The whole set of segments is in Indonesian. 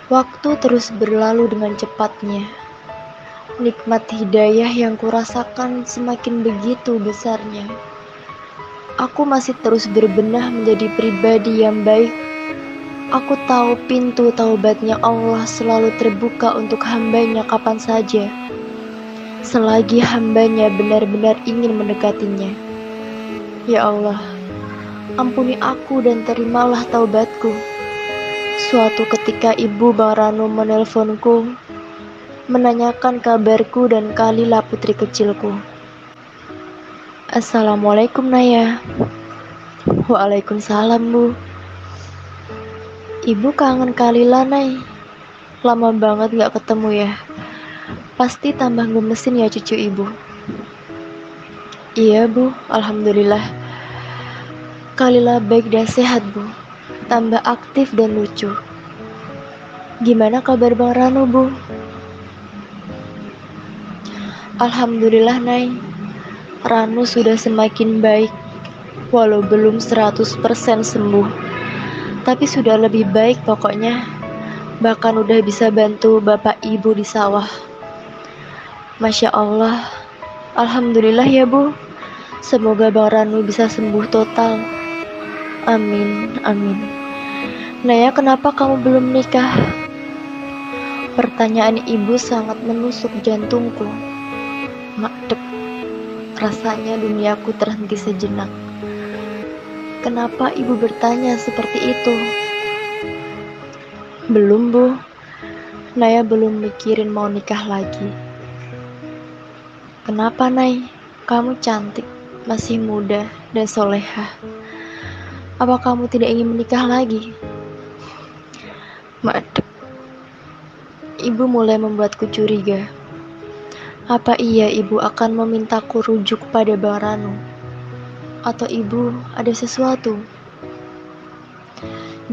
Waktu terus berlalu dengan cepatnya. Nikmat hidayah yang kurasakan semakin begitu besarnya. Aku masih terus berbenah menjadi pribadi yang baik. Aku tahu pintu taubatnya Allah selalu terbuka untuk hambanya kapan saja, selagi hambanya benar-benar ingin mendekatinya. Ya Allah, ampuni aku dan terimalah taubatku. Suatu ketika ibu Bang Ranu menelponku, menanyakan kabarku dan Kalila putri kecilku. Assalamualaikum Naya. Waalaikumsalam Bu. Ibu kangen Kalila Nay. Lama banget gak ketemu ya. Pasti tambah gemesin ya cucu ibu. Iya Bu, alhamdulillah. Kalila baik dan sehat Bu. Tambah aktif dan lucu. Gimana kabar Bang Ranu Bu? Alhamdulillah Nay. Ranu sudah semakin baik. Walau belum 100% sembuh, tapi sudah lebih baik pokoknya. Bahkan udah bisa bantu bapak ibu di sawah. Masya Allah. Alhamdulillah ya Bu. Semoga Bang Ranu bisa sembuh total. Amin, amin. Naya, kenapa kamu belum nikah? Pertanyaan ibu sangat menusuk jantungku. Makdep. Rasanya duniaku terhenti sejenak. Kenapa ibu bertanya seperti itu? Belum Bu. Naya belum mikirin mau nikah lagi. Kenapa Nay? Kamu cantik, masih muda dan solehah. Apa kamu tidak ingin menikah lagi? Madep. Ibu mulai membuatku curiga. Apa iya ibu akan memintaku rujuk pada Bang Ranu? Atau ibu ada sesuatu?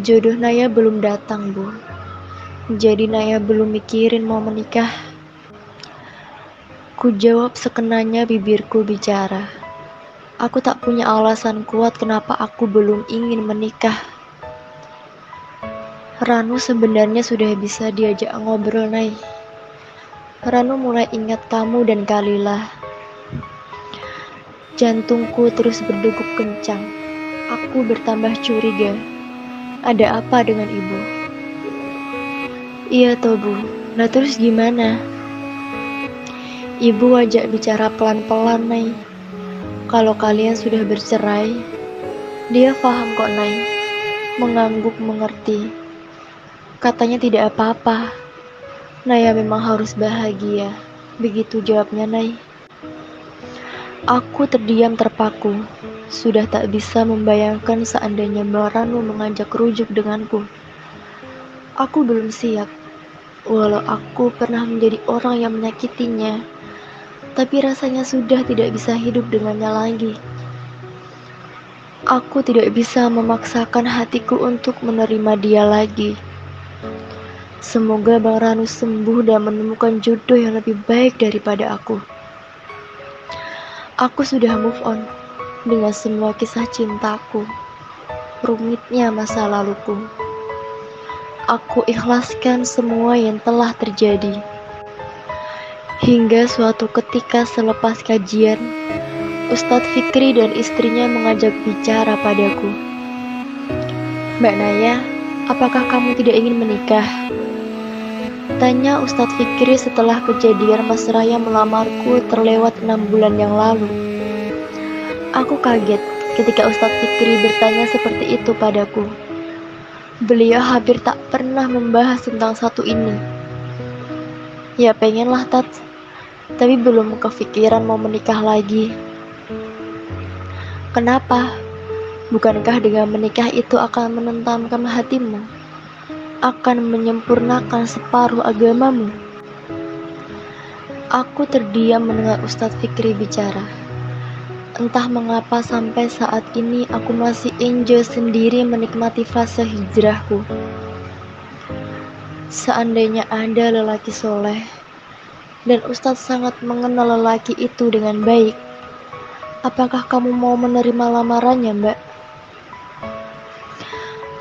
Jodoh Naya belum datang Bu. Jadi Naya belum mikirin mau menikah. Ku jawab sekenanya bibirku bicara. Aku tak punya alasan kuat kenapa aku belum ingin menikah. Ranu sebenarnya sudah bisa diajak ngobrol Nay. Ranu mulai ingat kamu dan Kalila. Jantungku terus berdegup kencang. Aku bertambah curiga. Ada apa dengan ibu? Iya toh Bu. Nah terus gimana? Ibu ajak bicara pelan-pelan Nay. Kalau kalian sudah bercerai, dia paham kok Nay. Mengangguk mengerti. Katanya tidak apa-apa. Naya memang harus bahagia. Begitu jawabnya Nay. Aku terdiam terpaku. Sudah tak bisa membayangkan seandainya Bang Ranu mengajak rujuk denganku. Aku belum siap. Walau aku pernah menjadi orang yang menyakitinya, tapi rasanya sudah tidak bisa hidup dengannya lagi. Aku tidak bisa memaksakan hatiku untuk menerima dia lagi. Semoga Bang Ranu sembuh dan menemukan jodoh yang lebih baik daripada aku. Aku sudah move on dengan semua kisah cintaku, rumitnya masa laluku. Aku ikhlaskan semua yang telah terjadi. Hingga suatu ketika selepas kajian, Ustadz Fikri dan istrinya mengajak bicara padaku. Mbak Naya, apakah kamu tidak ingin menikah? Tanya Ustadz Fikri setelah kejadian Mas Raya melamarku terlewat 6 bulan yang lalu. Aku kaget ketika Ustadz Fikri bertanya seperti itu padaku. Beliau hampir tak pernah membahas tentang satu ini. Ya pengenlah Tat, tapi belum kepikiran mau menikah lagi. Kenapa? Bukankah dengan menikah itu akan menentamkan hatimu? Akan menyempurnakan separuh agamamu? Aku terdiam mendengar Ustadz Fikri bicara. Entah mengapa sampai saat ini aku masih enjoy sendiri menikmati fase hijrahku. Seandainya ada lelaki soleh, dan Ustadz sangat mengenal lelaki itu dengan baik, apakah kamu mau menerima lamarannya, Mbak?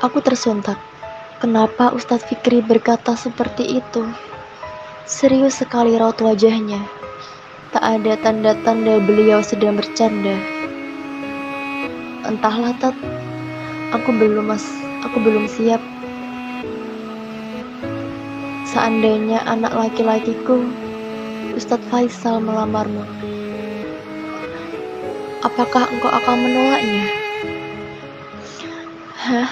Aku tersuntak. Kenapa Ustadz Fikri berkata seperti itu? Serius sekali raut wajahnya. Tak ada tanda-tanda beliau sedang bercanda. Entahlah, Tat. Aku belum siap. Seandainya anak laki-lakiku, Ustadz Faisal, melamarmu, apakah engkau akan menolaknya? Hah?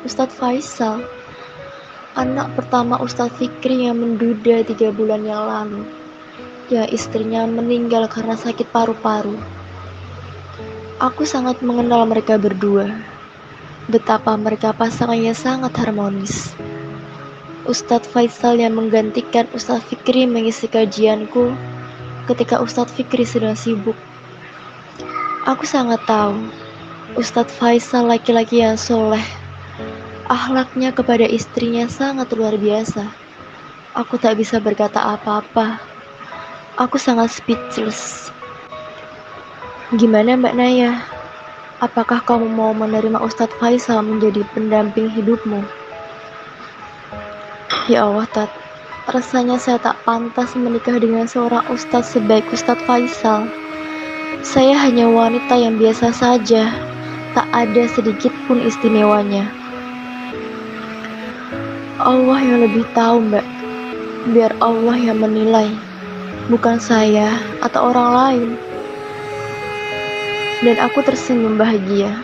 Ustadz Faisal? Anak pertama Ustadz Fikri yang menduda 3 bulan yang lalu, yang istrinya meninggal karena sakit paru-paru. Aku sangat mengenal mereka berdua. Betapa mereka pasangannya sangat harmonis. Ustadz Faisal yang menggantikan Ustadz Fikri mengisi kajianku ketika Ustadz Fikri sedang sibuk. Aku sangat tahu Ustadz Faisal laki-laki yang soleh. Akhlaknya kepada istrinya sangat luar biasa. Aku tak bisa berkata apa-apa. Aku sangat speechless. Gimana Mbak Naya? Apakah kamu mau menerima Ustadz Faisal menjadi pendamping hidupmu? Ya Allah, Tat. Rasanya saya tak pantas menikah dengan seorang ustadz sebaik Ustadz Faisal. Saya hanya wanita yang biasa saja. Tak ada sedikit pun istimewanya. Allah yang lebih tahu, Mbak. Biar Allah yang menilai, bukan saya atau orang lain. Dan aku tersenyum bahagia.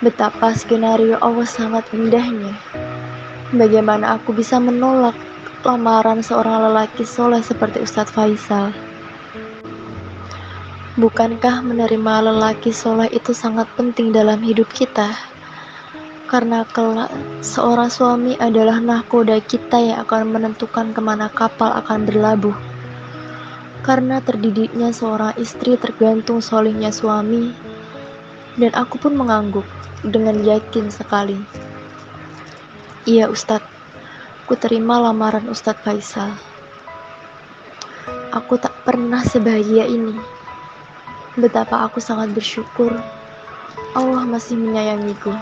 Betapa skenario Allah sangat indahnya. Bagaimana aku bisa menolak lamaran seorang lelaki soleh seperti Ustadz Faisal? Bukankah menerima lelaki soleh itu sangat penting dalam hidup kita? Karena kelak seorang suami adalah nahkoda kita yang akan menentukan kemana kapal akan berlabuh. Karena terdidiknya seorang istri tergantung solehnya suami. Dan aku pun mengangguk dengan yakin sekali. Iya Ustadz, ku terima lamaran Ustadz Faisal. Aku tak pernah sebahagia ini. Betapa aku sangat bersyukur Allah masih menyayangiku.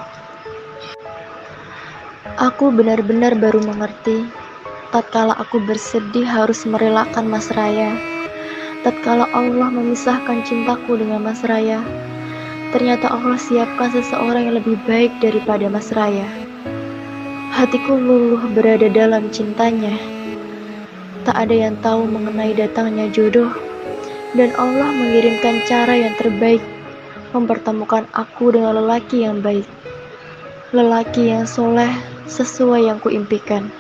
Aku benar-benar baru mengerti tatkala aku bersedih harus merelakan Mas Raya. Tatkala Allah memisahkan cintaku dengan Mas Raya, ternyata Allah siapkan seseorang yang lebih baik daripada Mas Raya. Hatiku luluh berada dalam cintanya. Tak ada yang tahu mengenai datangnya jodoh, dan Allah mengirimkan cara yang terbaik mempertemukan aku dengan lelaki yang baik, lelaki yang soleh sesuai yang kuimpikan.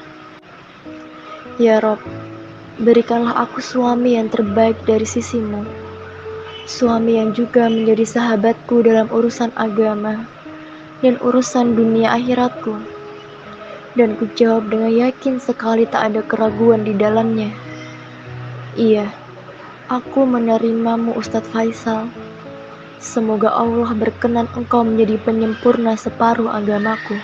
Ya Rob, berikanlah aku suami yang terbaik dari sisimu, suami yang juga menjadi sahabatku dalam urusan agama dan urusan dunia akhiratku. Dan ku jawab dengan yakin sekali tak ada keraguan di dalamnya. Iya, aku menerimamu Ustadz Faisal. Semoga Allah berkenan engkau menjadi penyempurna separuh agamaku.